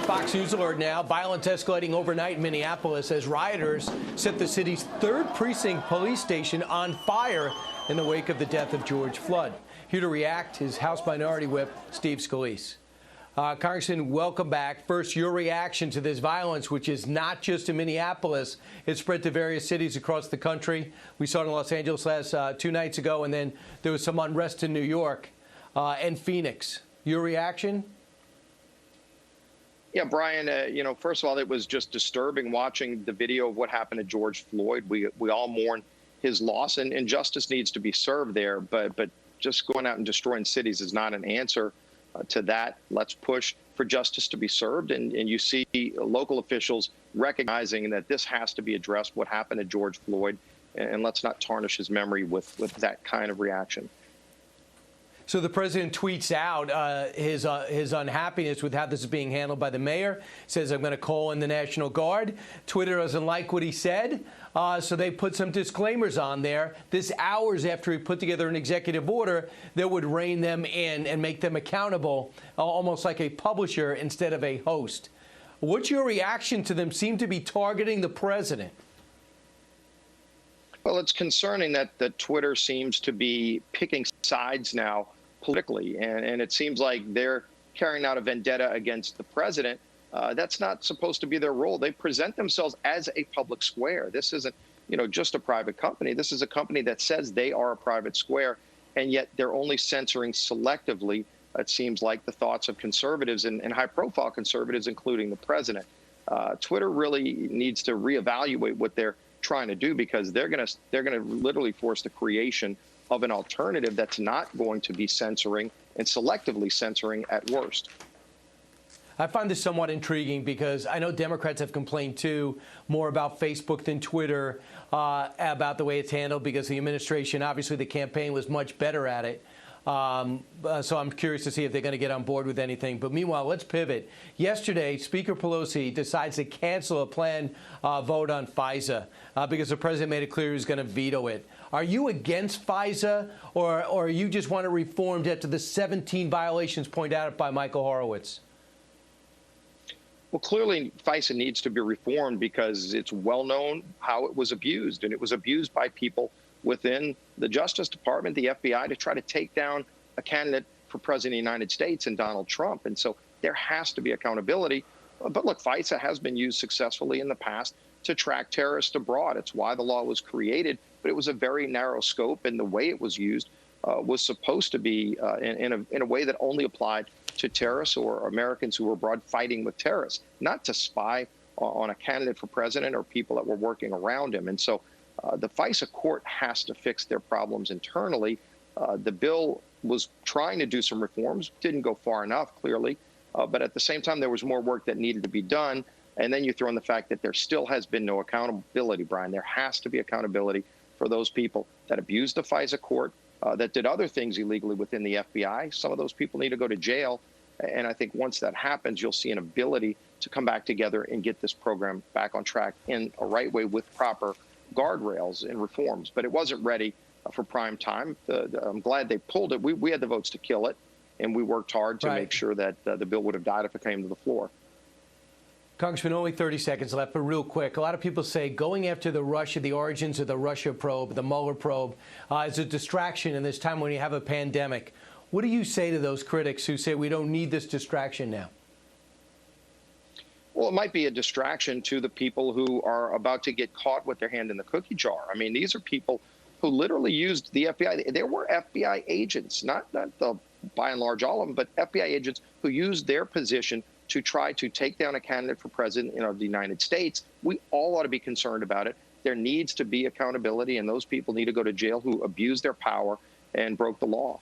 Fox News alert now. Violence escalating overnight in Minneapolis as rioters set the city's 3rd precinct police station on fire in the wake of the death of George Floyd. Here to react is House Minority Whip Steve Scalise. Congressman, welcome back. First, your reaction to this violence, which is not just in Minneapolis. It spread to various cities across the country. We saw it in Los Angeles last 2 nights ago, and then there was some unrest in New York and Phoenix. Your reaction? Yeah, Brian, first of all, it was just disturbing watching the video of what happened to George Floyd. We all mourn his loss, and justice needs to be served there. But just going out and destroying cities is not an answer to that. Let's push for justice to be served. And you see local officials recognizing that this has to be addressed, what happened to George Floyd, and let's not tarnish his memory with that kind of reaction. So the president tweets out his unhappiness with how this is being handled by the mayor. Says, I'm going to call in the National Guard. Twitter doesn't like what he said, so they put some disclaimers on there. This hours after he put together an executive order that would rein them in and make them accountable, almost like a publisher instead of a host. What's your reaction to them seem to be targeting the president? Well, it's concerning that Twitter seems to be picking sides now politically, and it seems like they're carrying out a vendetta against the president. That's not supposed to be their role. They present themselves as a public square. This isn't, just a private company. This is a company that says they are a private square, and yet they're only censoring selectively, it seems like, the thoughts of conservatives and high-profile conservatives, including the president. Twitter really needs to reevaluate what they're trying to do, because they're going to literally force the creation of an alternative that's not going to be censoring and selectively censoring at worst. I find this somewhat intriguing because I know Democrats have complained, too, more about Facebook than Twitter, about the way it's handled, because the administration, obviously the campaign was much better at it. So I'm curious to see if they're going to get on board with anything. But meanwhile, let's pivot. Yesterday, Speaker Pelosi decides to cancel a planned vote on FISA because the president made it clear he was going to veto it. Are you against FISA, or you just want it reformed after the 17 violations pointed out by Michael Horowitz? Well, clearly, FISA needs to be reformed because it's well known how it was abused, and it was abused by people within the Justice Department, the FBI, to try to take down a candidate for president of the United States and Donald Trump. And so there has to be accountability. But look, FISA has been used successfully in the past to track terrorists abroad. It's why the law was created, but it was a very narrow scope, and the way it was used was supposed to be in a way that only applied to terrorists or Americans who were abroad fighting with terrorists, not to spy on a candidate for president or people that were working around him. And so the FISA court has to fix their problems internally. The bill was trying to do some reforms, didn't go far enough, clearly. But at the same time, there was more work that needed to be done. And then you throw in the fact that there still has been no accountability, Brian. There has to be accountability for those people that abused the FISA court, that did other things illegally within the FBI. Some of those people need to go to jail. And I think once that happens, you'll see an ability to come back together and get this program back on track in a right way with proper guardrails and reforms. But it wasn't ready for prime time. I'm glad they pulled it. We had the votes to kill it, and we worked hard to make sure that the bill would have died if it came to the floor. Congressman, only 30 seconds left, but real quick. A lot of people say going after the origins of the Russia probe, the Mueller probe, is a distraction in this time when you have a pandemic. What do you say to those critics who say we don't need this distraction now? Well, it might be a distraction to the people who are about to get caught with their hand in the cookie jar. I mean, these are people who literally used the FBI. There were FBI agents, not the, by and large all of them, but FBI agents who used their position to try to take down a candidate for president of the United States. We all ought to be concerned about it. There needs to be accountability, and those people need to go to jail who abused their power and broke the law.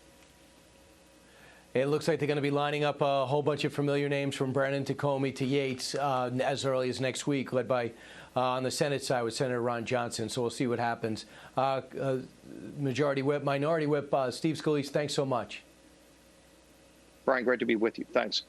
It looks like they're going to be lining up a whole bunch of familiar names from Brennan to Comey to Yates as early as next week, led by, on the Senate side, with Senator Ron Johnson. So we'll see what happens. Minority Whip Steve Scalise, thanks so much. Brian, great to be with you. Thanks.